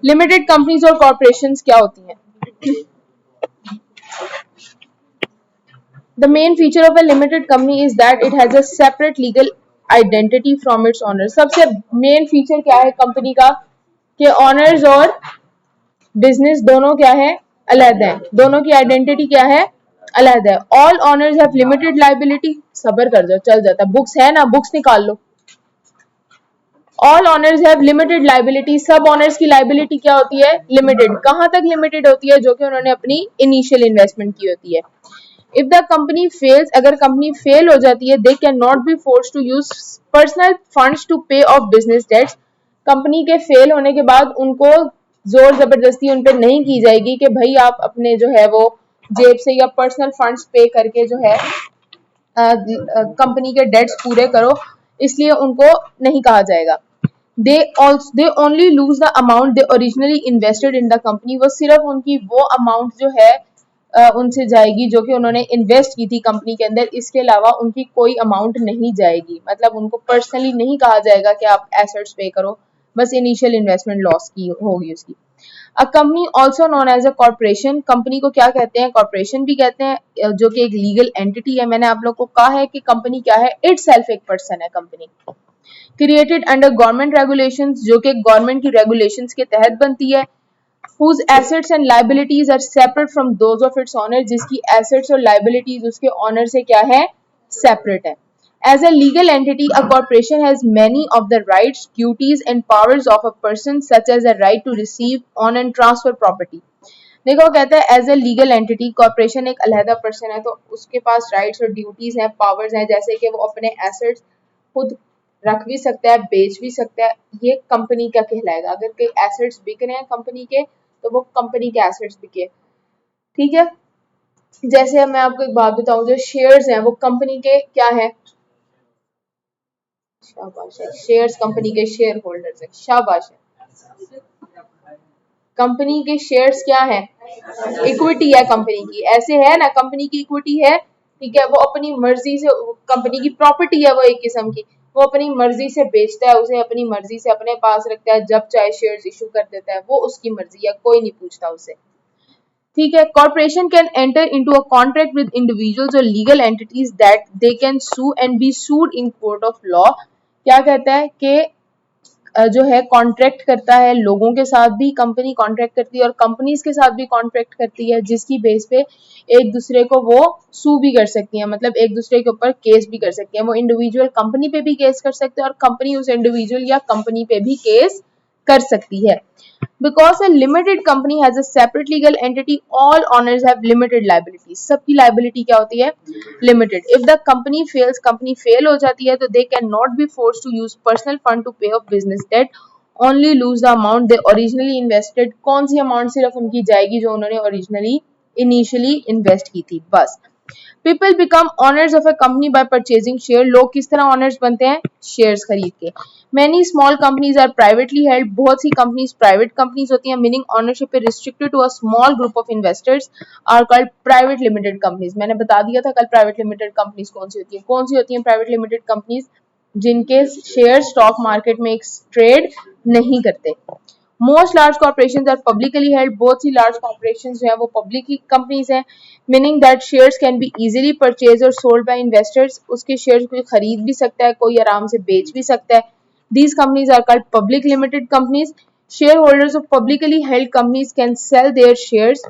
Limited companies और corporations क्या होती हैं? The main feature of a limited company is that it has a separate legal identity from its owners. सबसे main feature क्या है company का कि ओनर्स और बिजनेस दोनों क्या है, अलग है, दोनों की आइडेंटिटी क्या है, अलग है. All owners have limited liability. सबर कर जाओ, चल जाता. बुक्स है ना, बुक्स निकाल लो. All owners have limited liability. सब ऑनर्स की लाइबिलिटी क्या होती है? लिमिटेड. कहां तक लिमिटेड होती है? जो कि उन्होंने अपनी इनिशियल इन्वेस्टमेंट की होती है. इफ द कंपनी फेल्स, अगर कंपनी फेल हो जाती है, they can not be force to use personal funds to pay off business debts. Company के फेल होने के बाद उनको जोर जबरदस्ती उन पर नहीं की जाएगी कि भाई आप अपने जो है वो जेब से या पर्सनल फंड्स पे करके जो है कंपनी के डेट्स पूरे करो, इसलिए उनको नहीं कहा जाएगा. they only lose the amount they originally invested in the company. वो सिर्फ उनकी वो अमाउंट जो है उनसे जाएगी जो कि उन्होंने इन्वेस्ट की थी कंपनी के अंदर. इसके अलावा उनकी कोई अमाउंट नहीं जाएगी. मतलब उनको पर्सनली नहीं कहा जाएगा कि आप एसेट्स पे करो, बस इनिशियल इन्वेस्टमेंट लॉस की होगी उसकी. A company also known as a corporation. Company को क्या कहते हैं? कॉर्पोरेशन भी कहते हैं, जो कि एक लीगल एंटिटी है. मैंने आप लोग को कहा है कि कंपनी क्या है, इटसेल्फ एक पर्सन है company. Created under government regulations, जो कि गवर्नमेंट की रेगुलेशंस के तहत बनती है. whose assets and liabilities are separate from those of its owner, जिसकी assets और liabilities उसके owner से क्या है, separate है. As a legal entity, a corporation has many of the rights, duties and powers of a person, such as a right to receive, own and transfer property. देखो कहता है as a legal entity, corporation एक अलहदा person है, तो उसके पास rights और ड्यूटीज हैं, पावर्स हैं, जैसे कि वो अपने एसेट्स खुद रख भी सकता है, बेच भी सकता है. ये कंपनी का कहलाएगा. अगर कोई एसेट्स बिक रहे हैं कंपनी के, तो वो कंपनी के एसेट्स बिके. ठीक है. जैसे मैं आपको एक बात बताऊं, जो शेयर्स हैं वो कंपनी के क्या है, शाबाश है, शेयर्स कंपनी के शेयर होल्डर्स है. शाबाश है. कंपनी के शेयर्स क्या है? इक्विटी है कंपनी की. ऐसे है ना, कंपनी की इक्विटी है. ठीक है. वो अपनी मर्जी से, कंपनी की प्रॉपर्टी है वो एक किस्म की, वो अपनी मर्जी से बेचता है, उसे अपनी मर्जी से अपने पास रखता है, जब चाहे शेयर्स इशू कर देता है, वो उसकी मर्जी है, कोई नहीं पूछता उसे. ठीक है. Corporation can enter into a contract with individuals और legal entities that they can sue and be sued in court of law. क्या कहता है कि जो है कॉन्ट्रैक्ट करता है लोगों के साथ भी, कंपनी कॉन्ट्रैक्ट करती है और कंपनीज के साथ भी कॉन्ट्रैक्ट करती है, जिसकी बेस पे एक दूसरे को वो सू भी कर सकती है, मतलब एक दूसरे के ऊपर केस भी कर सकती है. वो इंडिविजुअल कंपनी पे भी केस कर सकते हैं और कंपनी उस इंडिविजुअल या कंपनी पे भी केस कर सकती है. Because a limited company has a separate legal entity, all owners have limited liabilities. सबकी liability क्या होती है? Limited. If the company fails, company fail हो जाती है, तो they cannot be forced to use personal fund to pay off business debt. Only lose the amount they originally invested. कौन सी amount सिर्फ उनकी जाएगी जो उन्होंने originally initially invest की थी, बस. People become owners of a company by purchasing share. लोग किस तरह owners बनते हैं? Shares खरीद के. Many small companies are privately held. बहुत सी companies private companies होती हैं, meaning ownership is restricted to a small group of investors are called private limited companies. मैंने बता दिया था कल private limited companies कौन सी होती हैं. कौन सी होती हैं private limited companies? जिनके शेयर स्टॉक मार्केट में ट्रेड नहीं करते. Most large corporations are publicly held. बहुत सी लार्ज कॉर्पोरेशंस जो है वो पब्लिक कंपनीज हैं, meaning that shares can be easily purchase और सोल्ड बाय इन्वेस्टर्स. उसके शेयर्स कोई खरीद भी सकता है, कोई आराम से बेच भी सकता है. These companies are called public limited companies. Share holders of publicly held companies can sell their shares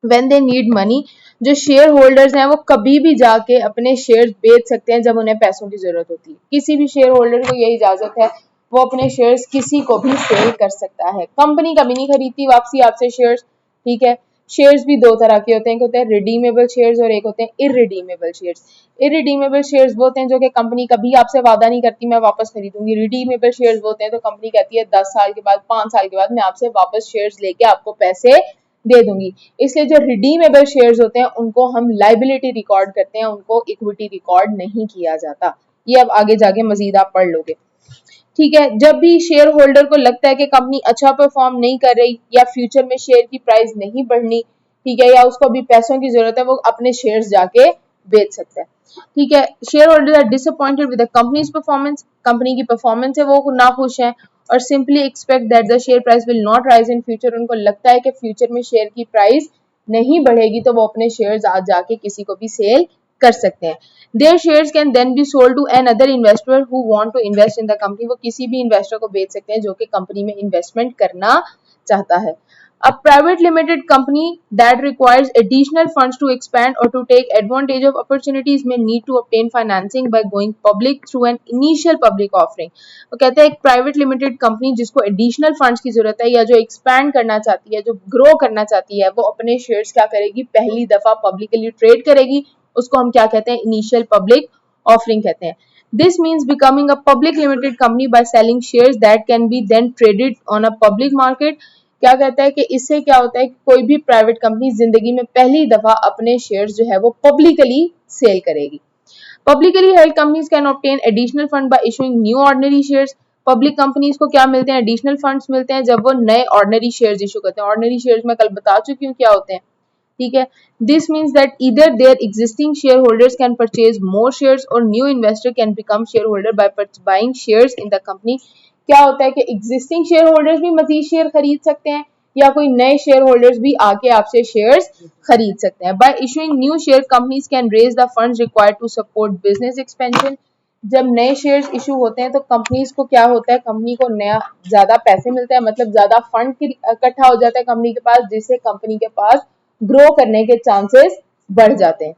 when they need money. जो शेयर होल्डर्स हैं वो कभी भी जाके अपने शेयर्स बेच सकते हैं जब उन्हें पैसों की जरूरत होती है. किसी भी शेयर होल्डर को यही इजाजत है, वो अपने शेयर्स किसी को भी सेल कर सकता है. कंपनी कभी नहीं खरीदती वापसी आपसे शेयर्स. ठीक है. शेयर्स भी दो तरह के होते हैं, एक होते हैं रिडीमेबल शेयर्स और एक होते हैं इररिडीमेबल शेयर्स. इररिडीमेबल शेयर्स वो होते हैं जो कि कंपनी कभी आपसे वादा नहीं करती मैं वापस खरीदूंगी. रिडीमेबल शेयर्स वो होते हैं तो कंपनी कहती है 10 साल के बाद, 5 साल के बाद मैं आपसे वापस शेयर्स लेके आपको पैसे दे दूंगी. इसलिए जो रिडीमेबल शेयर्स होते हैं उनको हम लाइबिलिटी रिकॉर्ड करते हैं, उनको इक्विटी रिकॉर्ड नहीं किया जाता. ये अब आगे जाके मजीद आप पढ़ लोगे. ठीक है. जब भी शेयर होल्डर को लगता है कि कंपनी अच्छा परफॉर्म नहीं कर रही या फ्यूचर में शेयर की प्राइस नहीं बढ़नी, ठीक है, या उसको अभी पैसों की जरूरत है, वो अपने शेयर्स जाके बेच सकता है. ठीक है. Share holder are disappointed with the company's performance. Company की परफॉर्मेंस है वो नाखुश है. और simply expect that the share price will not rise in future, उनको लगता है कि फ्यूचर में शेयर की प्राइस नहीं बढ़ेगी, तो वो अपने शेयर्स आज जाके किसी को भी सेल कर सकते हैं। Their shares can then be sold to another investor who want to invest in the company, वो किसी भी इन्वेस्टर को बेच सकते हैं जो कि कंपनी में इन्वेस्टमेंट करना चाहता है। A private limited company that requires additional funds to expand or to take advantage of opportunities may need to obtain financing by going public through an initial public offering। वो कहते हैं एक private limited company जिसको additional funds की जरूरत है या जो एक्सपैंड करना चाहती है, जो ग्रो करना चाहती है, वो अपने शेयर्स क्या करेगी, पहली दफा पब्लिकली ट्रेड करेगी, उसको हम क्या कहते हैं, इनिशियल पब्लिक ऑफरिंग कहते हैं। This means becoming a public limited company by selling shares that can be then traded on a public market। क्या कहता है कि इससे क्या होता है कि कोई भी प्राइवेट कंपनी जिंदगी में पहली दफा अपने शेयर्स जो है वो पब्लिकली सेल करेगी। Publicly held companies can obtain additional fund by issuing new ordinary shares। Public companies को क्या मिलते हैं, एडिशनल फंड्स मिलते हैं जब वो नए ऑर्डिनरी शेयर्स इशू करते हैं। ऑर्डिनरी शेयर्स में कल बता चुकी हूँ क्या होते हैं, ठीक है। This means that either their existing shareholders can purchase more shares और new investor can become shareholder by buying shares in the company. क्या होता है कि एग्जिस्टिंग शेयर होल्डर्स भी मजीद शेयर खरीद सकते हैं या कोई नए शेयर होल्डर्स भी आके आपसे शेयर्स खरीद सकते हैं। By issuing new share companies can raise the funds required to support business expansion. जब नए शेयर्स इशू होते हैं तो कंपनीज को क्या होता है, कंपनी को नया ज्यादा पैसे मिलते हैं, मतलब ज्यादा फंड इकट्ठा हो जाता है कंपनी के पास, जिससे कंपनी के पास ग्रो करने के चांसेस बढ़ जाते हैं।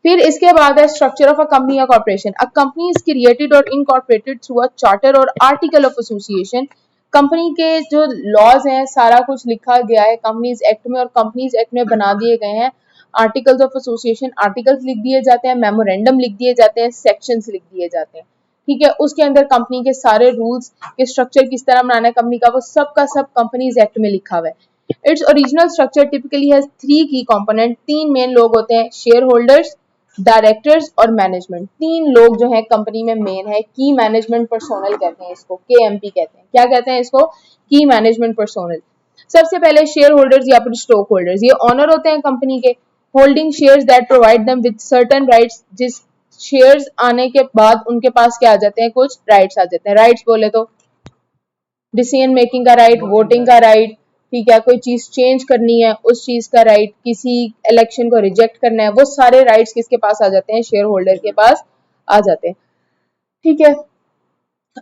फिर इसके बाद है स्ट्रक्चर ऑफ अ कंपनी या corporation. A company is created और इनकॉर्पोरेटेड थ्रू अ चार्टर और आर्टिकल ऑफ एसोसिएशन। कंपनी के जो लॉज हैं सारा कुछ लिखा गया है कंपनीज एक्ट में, और कंपनीज एक्ट में बना दिए गए हैं आर्टिकल्स ऑफ एसोसिएशन। आर्टिकल्स लिख दिए जाते हैं, मेमोरेंडम लिख दिए जाते हैं, सेक्शंस लिख दिए जाते हैं, ठीक है। उसके अंदर कंपनी के सारे रूल्स के स्ट्रक्चर किस तरह बनाना है कंपनी का, वो सब का सब कंपनीज एक्ट में लिखा हुआ है। Its original structure typically has 3 की कंपोनेंट। 3 मेन लोग होते हैं, शेयर होल्डर्स, डायरेक्टर्स और मैनेजमेंट। 3 लोग जो है कंपनी में मेन है। की मैनेजमेंट पर्सोनल कहते हैं इसको, KMP कहते हैं। क्या कहते हैं इसको, की मैनेजमेंट पर्सोनल। सबसे पहले शेयर होल्डर्स या फिर स्टॉक होल्डर्स, ये ऑनर होते हैं कंपनी के। Holding shares that provide them with certain rights, जिस शेयर्स आने के बाद उनके पास क्या आ जाते हैं, कुछ राइट्स आ जाते हैं। राइट्स बोले तो डिसीजन मेकिंग का राइट, वोटिंग का राइट, ठीक है, कोई चीज चेंज करनी है उस चीज का राइट, किसी इलेक्शन को रिजेक्ट करना है, वो सारे राइट्स किसके पास आ जाते हैं, शेयर होल्डर के पास आ जाते हैं, ठीक है।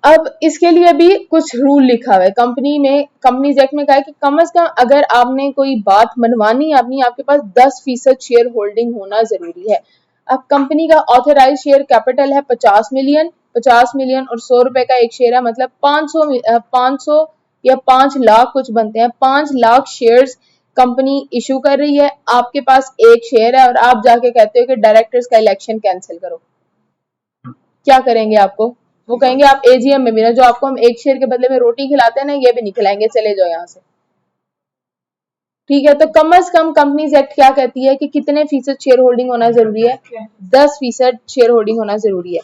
अब इसके लिए भी कुछ रूल लिखा हुआ है कंपनी में, कंपनीज एक्ट में कहा है कि कम से कम अगर आपने कोई बात मनवानी है अपनी, आपके पास 10% शेयर होल्डिंग होना जरूरी है। अब कंपनी का ऑथराइज शेयर कैपिटल है 50 मिलियन, 50 मिलियन और 100 रुपए का एक शेयर है, मतलब 500 या 5 लाख कुछ बनते हैं। 5 लाख शेयर्स कंपनी इशू कर रही है, आपके पास एक शेयर है और आप जाके कहते हो कि डायरेक्टर्स का इलेक्शन कैंसिल करो, क्या करेंगे आपको, वो कहेंगे आप AGM में भी ना, जो आपको हम एक शेयर के बदले में रोटी खिलाते हैं ना, ये भी नहीं खिलाएंगे, चले जाओ यहाँ से, ठीक है। तो कम से कम कंपनीज एक्ट क्या कहती है कि कितने फीसद शेयर होल्डिंग होना जरूरी है, 10% शेयर होल्डिंग होना जरूरी है।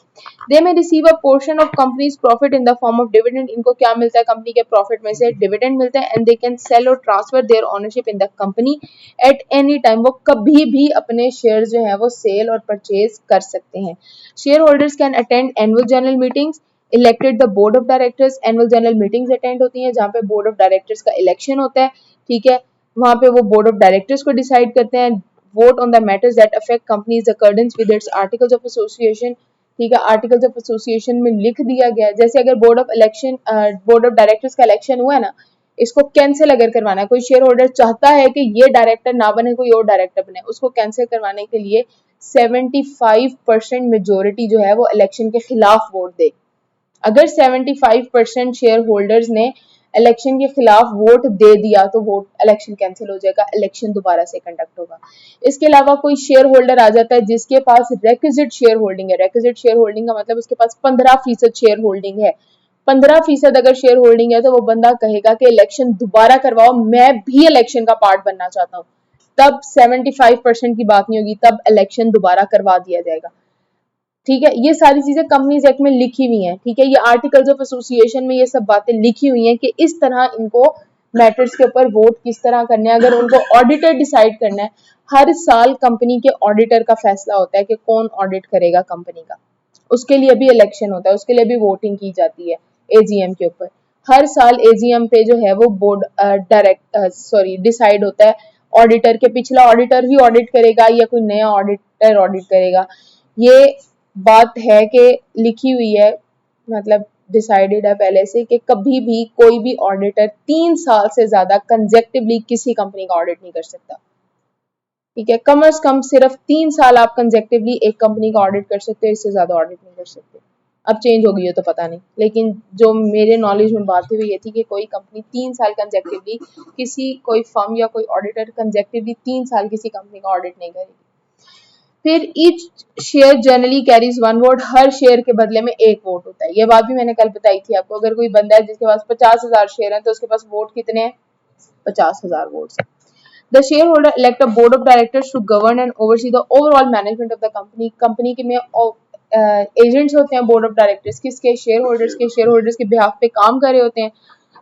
दे में receive a portion of companies profit in the form of dividend, इनको क्या मिलता है कंपनी के प्रॉफिट में से, डिविडेंड मिलता है। एंड दे कैन सेल और transfer their ownership in the company at any time, वो कभी भी अपने शेयर जो है वो सेल और परचेज कर सकते हैं। Share holders can attend annual general meetings, elected the board of directors, annual general meetings attend होती हैं जहाँ पे बोर्ड ऑफ डायरेक्टर्स का इलेक्शन होता है, ठीक है। वहां पे वो बोर्ड ऑफ डायरेक्टर्स को डिसाइड करते हैं। Vote on the matters that affect companies according with its articles of association, ठीक है। आर्टिकल्स ऑफ एसोसिएशन में लिख दिया गया है, जैसे अगर बोर्ड ऑफ डायरेक्टर्स का इलेक्शन हुआ है ना, इसको कैंसिल अगर करवाना है, कोई शेयर होल्डर चाहता है कि ये डायरेक्टर ना बने, कोई और डायरेक्टर बने, उसको कैंसिल करवाने के लिए 75% मेजोरिटी जो है वो इलेक्शन के खिलाफ वोट दे। अगर 75% शेयर होल्डर्स ने इलेक्शन के खिलाफ वोट दे दिया तो वोट इलेक्शन कैंसिल हो जाएगा, इलेक्शन दोबारा से कंडक्ट होगा। इसके अलावा कोई शेयर होल्डर आ जाता है जिसके पास रेक्विजिट शेयर होल्डिंग है, रेक्विजिट शेयर होल्डिंग का मतलब उसके पास 15% शेयर होल्डिंग है। 15% अगर शेयर होल्डिंग है तो वो बंदा कहेगा कि इलेक्शन दोबारा करवाओ, मैं भी इलेक्शन का पार्ट बनना चाहता हूँ, तब 75% की बात नहीं होगी, तब इलेक्शन दोबारा करवा दिया जाएगा, ठीक है। ये सारी चीजें कंपनीज एक्ट में लिखी हुई हैं, ठीक है। ये आर्टिकल्स ऑफ एसोसिएशन में ये सब बातें लिखी हुई हैं कि इस तरह इनको मैटर्स के ऊपर वोट किस तरह करने हैं। अगर उनको ऑडिटर डिसाइड करना है, हर साल कंपनी के ऑडिटर का फैसला होता है कि कौन ऑडिट करेगा कंपनी का, उसके लिए भी इलेक्शन होता है, उसके लिए भी वोटिंग की जाती है, एजीएम के ऊपर। हर साल एजीएम पे जो है वो बोर्ड डिसाइड होता है ऑडिटर के, पिछला ऑडिटर भी ऑडिट करेगा या कोई नया ऑडिटर ऑडिट करेगा। ये बात है कि लिखी हुई है, मतलब डिसाइडेड है पहले से कि कभी भी कोई भी ऑडिटर 3 साल से ज्यादा कंजेक्टिवली किसी कंपनी का ऑडिट नहीं कर सकता। ठीक है, कम से कम सिर्फ 3 साल आप कंजेक्टिवली एक कंपनी का ऑडिट कर सकते हो, इससे ज्यादा ऑडिट नहीं कर सकते। अब चेंज हो गई है तो पता नहीं, लेकिन जो मेरे नॉलेज में बात हुई ये थी कि कोई कंपनी 3 साल कंजेक्टिवली किसी कोई फर्म या कोई ऑडिटर कंजेक्टिवली 3 साल किसी कंपनी का ऑडिट नहीं करेगी। फिर each share generally carries 1 vote, हर शेयर के बदले में 1 वोट होता है। ये बात भी मैंने कल बताई थी आपको। अगर कोई बंदा है जिसके पास 50,000 शेयर है तो उसके पास वोट कितने हैं? 50,000 votes. The shareholder elect a board of directors to govern and oversee the overall management of the company. Company के में एजेंट्स होते हैं बोर्ड ऑफ डायरेक्टर्स किसके? शेयर होल्डर्स के बिहाफ पे काम कर रहे होते हैं।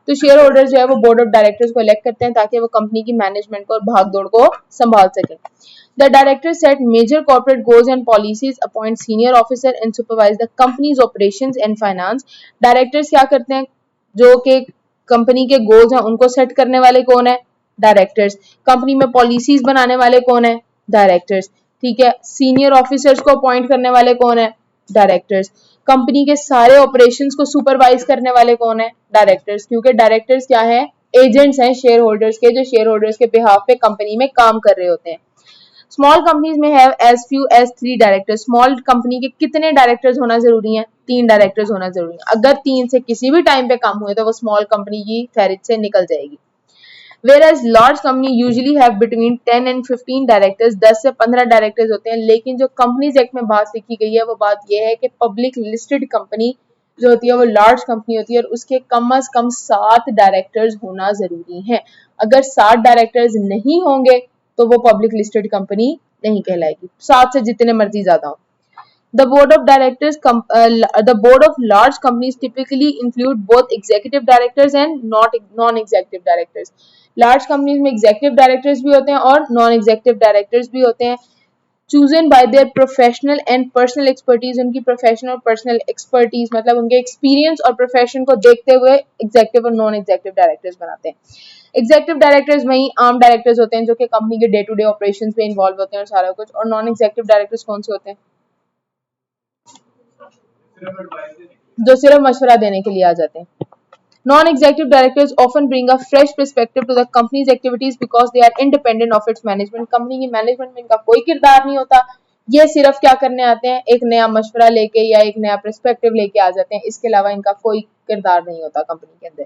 तो शेयर होल्डर्स जो है वो बोर्ड ऑफ डायरेक्टर्स को इलेक्ट करते हैं ताकि वो कंपनी की मैनेजमेंट को और भागदौड़ को संभाल सकें। The directors set major corporate goals and policies, appoint senior officer and supervise the company's operations and finance. Directors क्या करते हैं? जो कि कंपनी के गोल्स हैं उनको सेट करने वाले कौन है? डायरेक्टर्स। कंपनी में पॉलिसीज बनाने वाले कौन है? डायरेक्टर्स। ठीक है, सीनियर ऑफिसर्स को अपॉइंट करने वाले कौन है? डायरेक्टर्स। कंपनी के सारे ऑपरेशंस को सुपरवाइज करने वाले कौन है? डायरेक्टर्स। क्योंकि डायरेक्टर्स क्या है? एजेंट्स हैं शेयर होल्डर्स के, जो शेयर होल्डर्स के बिहाफ पे कंपनी में काम कर रहे होते हैं। स्मॉल कंपनीज में have as few as 3 directors. Small company के कितने डायरेक्टर्स होना जरूरी है? 3 डायरेक्टर्स होना जरूरी है। अगर 3 से किसी भी टाइम पे कम हुए तो वो स्मॉल कंपनी की फहरिस्त से निकल जाएगी। Whereas large company usually have between 10 and 15 directors, 10 से 15 डायरेक्टर्स होते हैं। लेकिन जो कंपनीज एक्ट में बात लिखी गई है वो बात यह है कि पब्लिक लिस्टेड कंपनी जो होती है वो लार्ज कंपनी होती है और उसके कम से कम 7 डायरेक्टर्स होना जरूरी है। अगर 7 डायरेक्टर्स नहीं होंगे तो वो पब्लिक लिस्टेड कंपनी नहीं कहलाएगी, 7 से जितने मर्जी ज्यादा हो। The board of directors, the board of large companies typically include both executive directors and non-executive directors. Large companies में executive directors भी होते हैं और non-executive directors भी होते हैं। Chosen by their professional and personal expertise, उनकी professional और personal expertise मतलब उनके experience और profession को देखते हुए executive और non-executive directors बनाते हैं। एग्जेक्टिव डायरेक्टर्स वही आम डायरेक्टर्स होते हैं जो कि कंपनी के डे टू डे ऑपरेशंस में इन्वॉल्व होते हैं और सारा कुछ। और नॉन एग्जेक्टिव डायरेक्टर्स कौन से होते हैं? जो सिर्फ मशवरा देने के लिए आ जाते हैं। Non-executive directors often bring a fresh perspective to the company's activities because they are independent of its management. Company की मैनेजमेंट में इनका कोई किरदार नहीं होता, ये सिर्फ क्या करने आते हैं? एक नया मशवरा लेके या एक नया पर्सपेक्टिव लेके आ जाते हैं। इसके अलावा इनका कोई किरदार नहीं होता कंपनी के अंदर।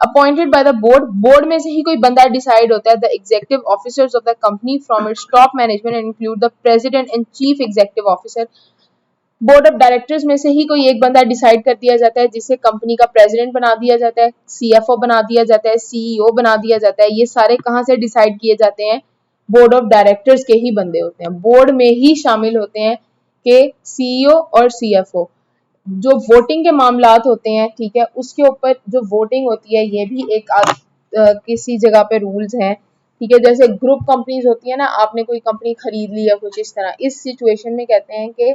Appointed by the board, board में से ही कोई बंदा डिसाइड होता है। The executive officers of the company from its top management include the president and chief executive officer. Board of directors में से ही कोई एक बंदा डिसाइड कर दिया जाता है जिसे कंपनी का प्रेसिडेंट बना दिया जाता है, सीएफओ बना दिया जाता है, सीईओ बना दिया जाता है। ये सारे कहाँ से डिसाइड किए जाते हैं? बोर्ड ऑफ डायरेक्टर्स के ही बंदे होते हैं। बोर्ड में ही शामिल होते हैं कि सीईओ और सीएफओ। जो वोटिंग के मामलात होते हैं, ठीक है, उसके ऊपर जो वोटिंग होती है ये भी एक किसी जगह पे रूल्स हैं। ठीक है, जैसे ग्रुप कंपनीज होती है ना, आपने कोई कंपनी खरीद ली या कुछ इस तरह, इस सिचुएशन में कहते हैं कि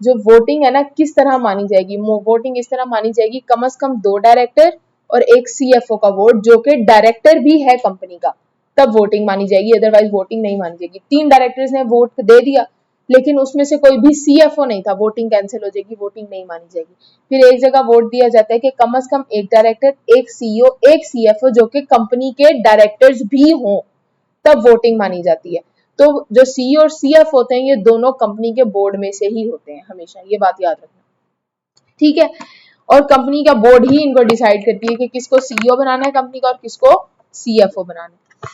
जो वोटिंग है ना किस तरह मानी जाएगी? वोटिंग इस तरह मानी जाएगी, कम से कम 2 डायरेक्टर और एक सीएफओ का वोट जो कि डायरेक्टर भी है कंपनी का, तब वोटिंग मानी जाएगी, अदरवाइज वोटिंग नहीं मानी जाएगी। 3 डायरेक्टर्स ने वोट दे दिया लेकिन उसमें से कोई भी सीएफओ नहीं था, वोटिंग कैंसिल हो जाएगी, वोटिंग नहीं मानी जाएगी। फिर एक जगह वोट दिया जाता है कि कम से कम एक डायरेक्टर, एक सीईओ, एक सीएफओ जो कि कंपनी के डायरेक्टर्स भी हों, तब वोटिंग मानी जाती है। तो जो सी और सीएफ होते हैं ये दोनों कंपनी के बोर्ड में से ही होते हैं, हमेशा ये बात याद रखना। ठीक है, और कंपनी का बोर्ड ही इनको डिसाइड करती है कि किसको सीईओ बनाना है कंपनी का और किसको सीएफओ बनाना है।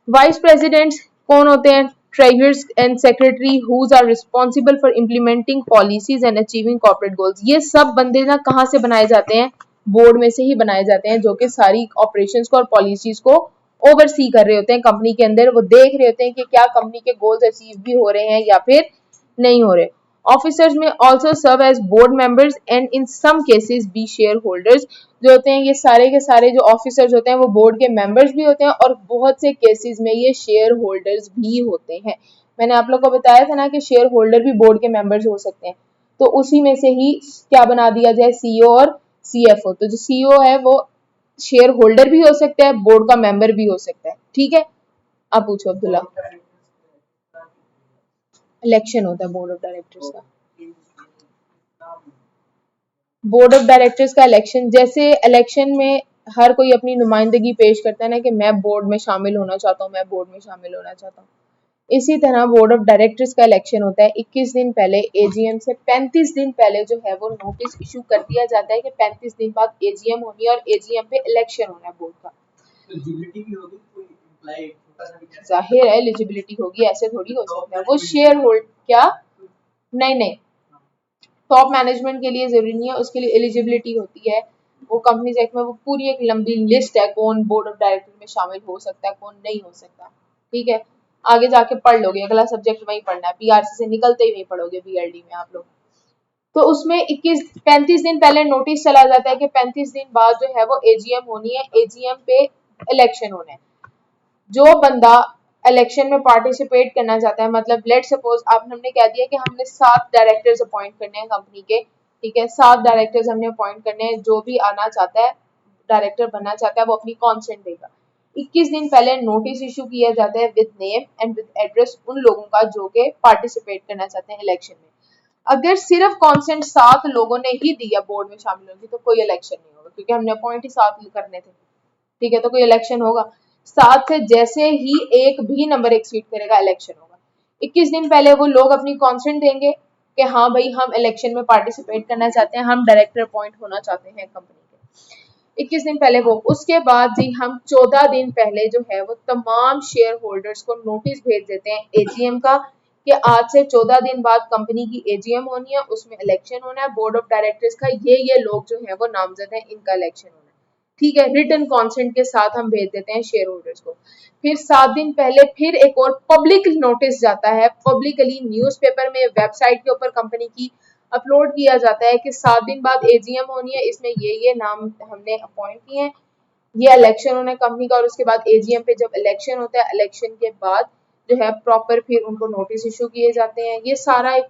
वाइस प्रेसिडेंट्स कौन होते हैं? Treasurers and secretary whose are responsible for implementing policies and achieving corporate goals. ये सब बंदे ना कहाँ से बनाए जाते हैं? बोर्ड में से ही बनाए जाते हैं, जो कि सारी ऑपरेशंस को और पॉलिसीज को ओवरसी कर रहे होते हैं कंपनी के अंदर। वो देख रहे होते हैं कि क्या कंपनी के गोल्स अचीव भी हो रहे हैं या फिर नहीं हो रहे। Officers may also serve as board members and in some cases be share holders. जो होते हैं ये सारे के सारे जो ऑफिसर्स होते हैं वो बोर्ड के मेंबर्स भी होते हैं और बहुत से केसेस में ये शेयर होल्डर्स भी होते हैं। मैंने आप लोग को बताया था ना कि शेयर होल्डर भी बोर्ड के मेंबर्स हो सकते हैं, तो उसी में से ही क्या बना दिया जाए? सीईओ और CFO। तो जो CEO है वो शेयर होल्डर भी हो सकता है, बोर्ड का मेंबर भी हो सकता है। ठीक है, आप पूछो अब्दुल्ला। इलेक्शन होता है बोर्ड ऑफ डायरेक्टर्स का। बोर्ड ऑफ डायरेक्टर्स का इलेक्शन, जैसे इलेक्शन में हर कोई अपनी नुमाइंदगी पेश करता है ना कि मैं बोर्ड में शामिल होना चाहता हूँ, मैं बोर्ड में शामिल होना चाहता हूँ। इसी तरह बोर्ड ऑफ डायरेक्टर्स का इलेक्शन होता है 21 दिन पहले, एजीएम से 35 दिन पहले जो है वो नोटिस इशू कर दिया जाता है कि 35 दिन बाद एजीएम होनी है और एजीएम पे इलेक्शन होना है बोर्ड का। जाहिर है एलिजिबिलिटी होगी, ऐसे थोड़ी हो सकता है। वो शेयर होल्ड क्या, नहीं नहीं, टॉप मैनेजमेंट के लिए जरूरी नहीं है, उसके लिए एलिजिबिलिटी होती है। वो कंपनीज एक्ट में वो पूरी एक लंबी लिस्ट है कौन बोर्ड ऑफ डायरेक्टर में शामिल हो सकता है, कौन नहीं हो सकता। ठीक है, आगे जाके पढ़ लोगे, अगला सब्जेक्ट वही पढ़ना है, पीआरसी से निकलते ही वही पढ़ोगे बीएलडी में आप लोग। तो उसमें 35 दिन पहले नोटिस चला जाता है कि 35 दिन बाद जो है वो एजीएम होनी है, एजीएम पे इलेक्शन होना है। जो बंदा इलेक्शन में पार्टिसिपेट करना चाहता है, मतलब लेट सपोज आप हमने कह दिया कि हमने 7 डायरेक्टर्स अपॉइंट करने हैं कंपनी के। ठीक है, 7 डायरेक्टर्स हमने अपॉइंट करने हैं, जो भी आना चाहता है डायरेक्टर बनना चाहता है वो अपनी कॉन्सेंट देगा। 21 दिन पहले नोटिस इशू किया जाता है with name and with address उन लोगों का जो कि पार्टिसिपेट करना चाहते हैं इलेक्शन में। अगर सिर्फ कॉन्सेंट 7 लोगों ने ही दिया बोर्ड में शामिल होगी तो कोई इलेक्शन नहीं होगा, क्योंकि हमने अपॉइंट ही 7 करने थे। ठीक है, तो कोई इलेक्शन होगा। 7 से जैसे ही एक भी नंबर एक्सीड करेगा इलेक्शन होगा। 21 दिन पहले वो लोग अपनी कॉन्सेंट देंगे कि हाँ भाई हम इलेक्शन में पार्टिसिपेट करना चाहते हैं, हम डायरेक्टर अपॉइंट होना चाहते हैं कंपनी के। 21 दिन पहले वो, उसके बाद जी हम 14 दिन पहले जो है वो तमाम शेयर होल्डर्स को नोटिस भेज देते हैं एजीएम का कि आज से 14 दिन बाद कंपनी की एजीएम होनी है, उसमें इलेक्शन होना है बोर्ड ऑफ डायरेक्टर्स का, ये लोग जो है वो नामजद है, इनका इलेक्शन होना है। ठीक है, रिटन कॉन्सेंट के साथ हम भेज देते हैं शेयर होल्डर्स को। फिर 7 दिन पहले फिर एक और पब्लिक नोटिस जाता है, पब्लिकली न्यूज़पेपर में, वेबसाइट के ऊपर कंपनी की अपलोड किया जाता है कि 7 दिन बाद एजीएम होनी है, इसमें ये नाम हमने अपॉइंट किए हैं, ये इलेक्शन होना है कंपनी का। और उसके बाद एजीएम पे जब इलेक्शन होता है, इलेक्शन के बाद जो है प्रॉपर फिर उनको नोटिस इशू किए जाते हैं। ये सारा एक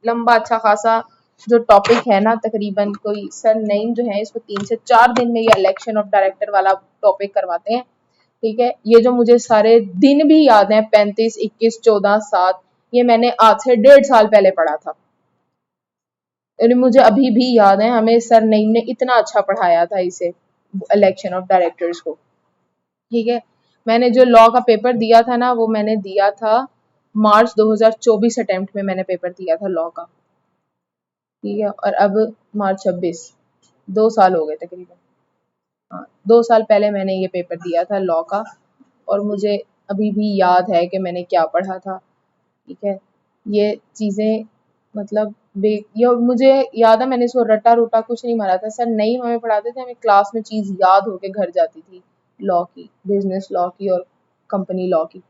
लंबा अच्छा खासा जो टॉपिक है ना, तकरीबन कोई सर नईम जो है इसको 3 से 4 दिन में ये इलेक्शन ऑफ डायरेक्टर वाला टॉपिक करवाते हैं। ठीक है, ये जो मुझे सारे दिन भी याद हैं 35, 21, 14, 7, ये मैंने आज से 1.5 साल पहले पढ़ा था और मुझे अभी भी याद है, हमें सर नईम ने इतना अच्छा पढ़ाया था इसे, इलेक्शन ऑफ डायरेक्टर्स को। ठीक है, मैंने जो लॉ का पेपर दिया था ना वो मैंने दिया था मार्च 2024 अटेम्प्ट में मैंने पेपर दिया था लॉ का। ठीक है, और अब मार्च 26, 2 साल हो गए तकरीबन। हाँ, 2 साल पहले मैंने ये पेपर दिया था लॉ का और मुझे अभी भी याद है कि मैंने क्या पढ़ा था। ठीक है, ये चीज़ें मतलब ये मुझे याद है, मैंने इसको रटा रूटा कुछ नहीं मारा था, सर नहीं हमें पढ़ाते थे, हमें क्लास में चीज़ याद होके घर जाती थी, लॉ की, बिजनेस लॉ की और कंपनी लॉ की।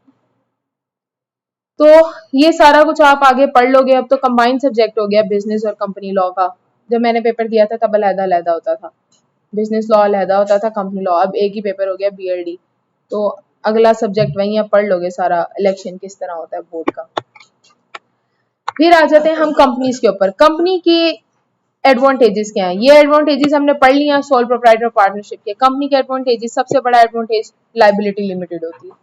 तो ये सारा कुछ आप आगे पढ़ लोगे। अब तो कंबाइंड सब्जेक्ट हो गया बिजनेस और कंपनी लॉ का। जब मैंने पेपर दिया था तब अलहदा होता था, बिजनेस लॉ अलहदा होता था, कंपनी लॉ, अब एक ही पेपर हो गया बीएलडी। तो अगला सब्जेक्ट वही आप पढ़ लोगे सारा, इलेक्शन किस तरह होता है बोर्ड का। फिर आ जाते हैं हम कंपनीज के ऊपर। कंपनी की एडवांटेजेस क्या है, ये एडवांटेजेस हमने पढ़ लिया सोल प्रोप्राइटर पार्टनरशिप के। कंपनी के एडवांटेजेस, सबसे बड़ा एडवांटेज लायबिलिटी लिमिटेड होती है,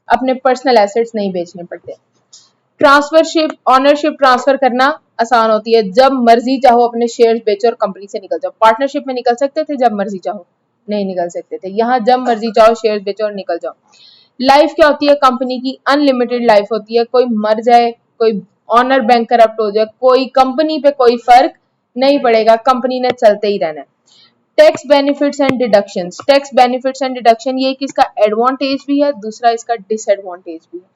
अपने पर्सनल एसेट्स नहीं बेचने पड़ते। ट्रांसफरशिप, ऑनरशिप ट्रांसफर करना आसान होती है, जब मर्जी चाहो अपने शेयर्स बेचो और कंपनी से निकल जाओ। पार्टनरशिप में निकल सकते थे जब मर्जी चाहो, नहीं निकल सकते थे, यहाँ जब मर्जी चाहो शेयर्स बेचो और निकल जाओ। लाइफ क्या होती है कंपनी की, अनलिमिटेड लाइफ होती है, कोई मर जाए, कोई ऑनर बैंक करप्ट हो जाए, कोई कंपनी पे कोई फर्क नहीं पड़ेगा, कंपनी ने चलते ही रहना है। Tax benefits and deductions, tax benefits and deduction, ये एक इसका एडवांटेज भी है, दूसरा इसका डिसएडवांटेज भी है।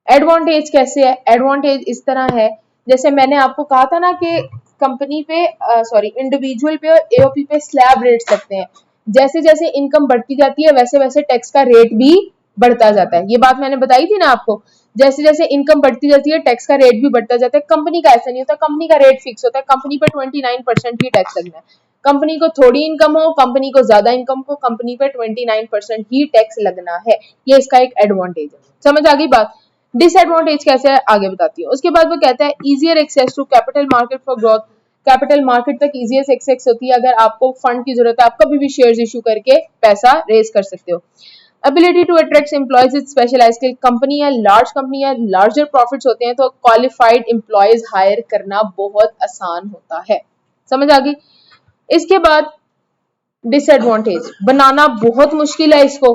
एडवांटेज कैसे है, एडवांटेज इस तरह है, जैसे मैंने आपको कहा था ना कि कंपनी पे इंडिविजुअल पे और एओपी पे स्लैब रेट्स लगते हैं, जैसे जैसे इनकम बढ़ती जाती है वैसे वैसे टैक्स का रेट भी बढ़ता जाता है। ये बात मैंने बताई थी ना आपको, जैसे जैसे इनकम बढ़ती जाती है टैक्स का रेट भी बढ़ता जाता है। कंपनी का ऐसा नहीं होता, कंपनी का रेट फिक्स होता है, कंपनी पर 29% ही टैक्स लगना है। कंपनी को थोड़ी इनकम हो, कंपनी को ज्यादा इनकम हो, कंपनी पे 29% ही टैक्स लगना है। ये इसका एक एडवांटेज है। समझ आ गई बात। डिसएडवांटेज कैसे है आगे बताती हूँ। उसके बाद वो कहता है easier access to capital market for growth, capital market तक इजीएस्ट एक्सेस होती है। अगर आपको फंड की जरूरत है आप कभी भी शेयर्स इशू करके पैसा रेज कर सकते हो। Ability to attract employees is specialise company या लार्जर प्रॉफिट्स होते हैं तो क्वालिफाइड एम्प्लॉयज हायर करना बहुत आसान होता है। समझ आ गई। इसके बाद डिसएडवांटेज, बनाना बहुत मुश्किल है इसको,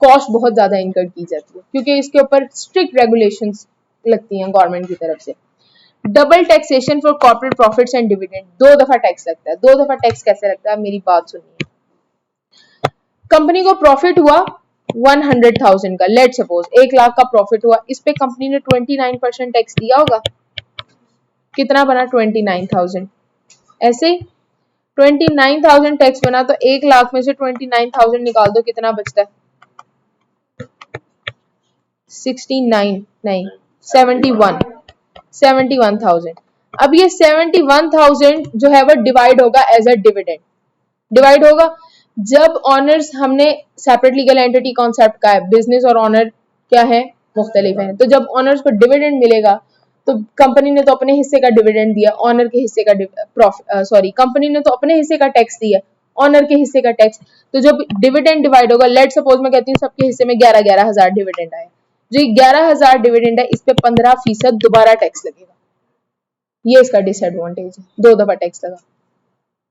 कॉस्ट बहुत ज्यादा इनकर की जाती है क्योंकि इसके ऊपर स्ट्रिक्ट रेगुलेशंस लगती हैं गवर्नमेंट की तरफ से। Double taxation for corporate profits and dividend, 2 दफा टैक्स लगता है। 2 दफा टैक्स कैसे लगता है, मेरी बात सुनिए। कंपनी को प्रॉफिट हुआ 100,000 का, लेट सपोज 1 लाख का प्रॉफिट हुआ, इस पे कंपनी ने 29% टैक्स दिया होगा। कितना बना, 29,000। ऐसे 29,000 टैक्स बना तो 1 लाख में से 29,000 निकाल दो, कितना बचता है, 69 नहीं 71,000। अब ये 71,000 जो है वो डिवाइड होगा एज अ डिविडेंड। डिवाइड होगा जब ऑनर्स, हमने सेपरेट लीगल एंटिटी कॉन्सेप्ट का है, बिजनेस और ऑनर क्या है, मुख्तलिफ है। तो जब ऑनर्स को डिविडेंड मिलेगा तो कंपनी ने तो अपने हिस्से का डिविडेंड दिया, ऑनर के हिस्से का कंपनी ने तो अपने हिस्से का टैक्स दिया, ऑनर के हिस्से का टैक्स। तो जब डिविडेंड डिवाइड होगा, लेट सपोज मैं कहती हूँ सबके हिस्से में 11,000 डिविडेंड आया, जो 11,000 डिविडेंड है इस पे 15% दोबारा टैक्स लगेगा। ये इसका डिसएडवांटेज है, 2 दफा टैक्स लगा।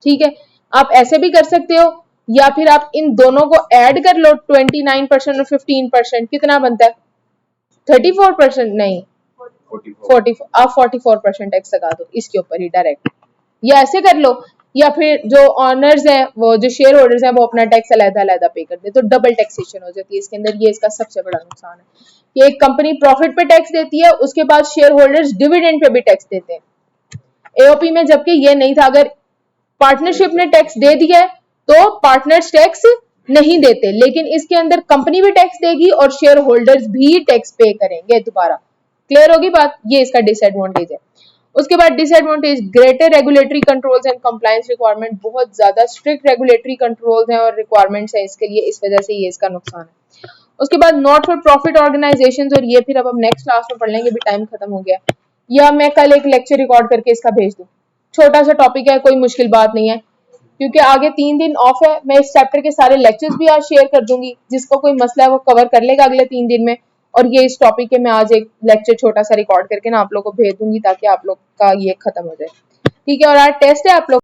ठीक है, आप ऐसे भी कर सकते हो या फिर आप इन दोनों को ऐड कर लो, 29% और 15%, कितना बनता है, 34%, नहीं 44, आप 44% टैक्स लगा दो इसके ऊपर ही डायरेक्ट, या ऐसे कर लो, या फिर जो ऑनर्स हैं, वो जो शेयर होल्डर्स हैं, वो अपना टैक्स अलग-अलग पे कर दे, तो डबल टैक्सेशन हो जाती है इसके अंदर। ये इसका सबसे बड़ा नुकसान है कि एक कंपनी प्रॉफिट पे टैक्स देती है, उसके बाद शेयर होल्डर्स डिविडेंड पे भी टैक्स देते हैं। एओपी में जबकि ये नहीं था, अगर पार्टनरशिप ने टैक्स दे दिया है तो पार्टनर्स टैक्स नहीं देते, लेकिन इसके अंदर कंपनी भी टैक्स देगी और शेयर होल्डर्स भी टैक्स पे करेंगे दोबारा। क्लियर होगी बात, ये इसका डिसएडवांटेज है। उसके बाद disadvantage, greater regulatory controls and compliance requirement, बहुत ज्यादा स्ट्रिक्ट रेगुलेटरी कंट्रोल्स हैं और रिक्वायरमेंट्स हैं इसके लिए, इस वजह से ये इसका नुकसान है। उसके बाद नॉट फॉर प्रॉफिट ऑर्गेनाइजेशंस, और ये फिर अब हम नेक्स्ट क्लास में पढ़ लेंगे, भी टाइम खत्म हो गया, या मैं कल एक लेक्चर रिकॉर्ड करके इसका भेज दूं। छोटा सा टॉपिक है, कोई मुश्किल बात नहीं है, क्योंकि आगे 3 दिन ऑफ है। मैं इस चैप्टर के सारे लेक्चर्स भी आज शेयर कर दूंगी, जिसको कोई मसला है वो कवर कर लेगा अगले 3 दिन में। और ये इस टॉपिक के मैं आज एक लेक्चर छोटा सा रिकॉर्ड करके ना आप लोग को भेज दूंगी ताकि आप लोग का ये खत्म हो जाए। ठीक है, और आज टेस्ट है आप लोग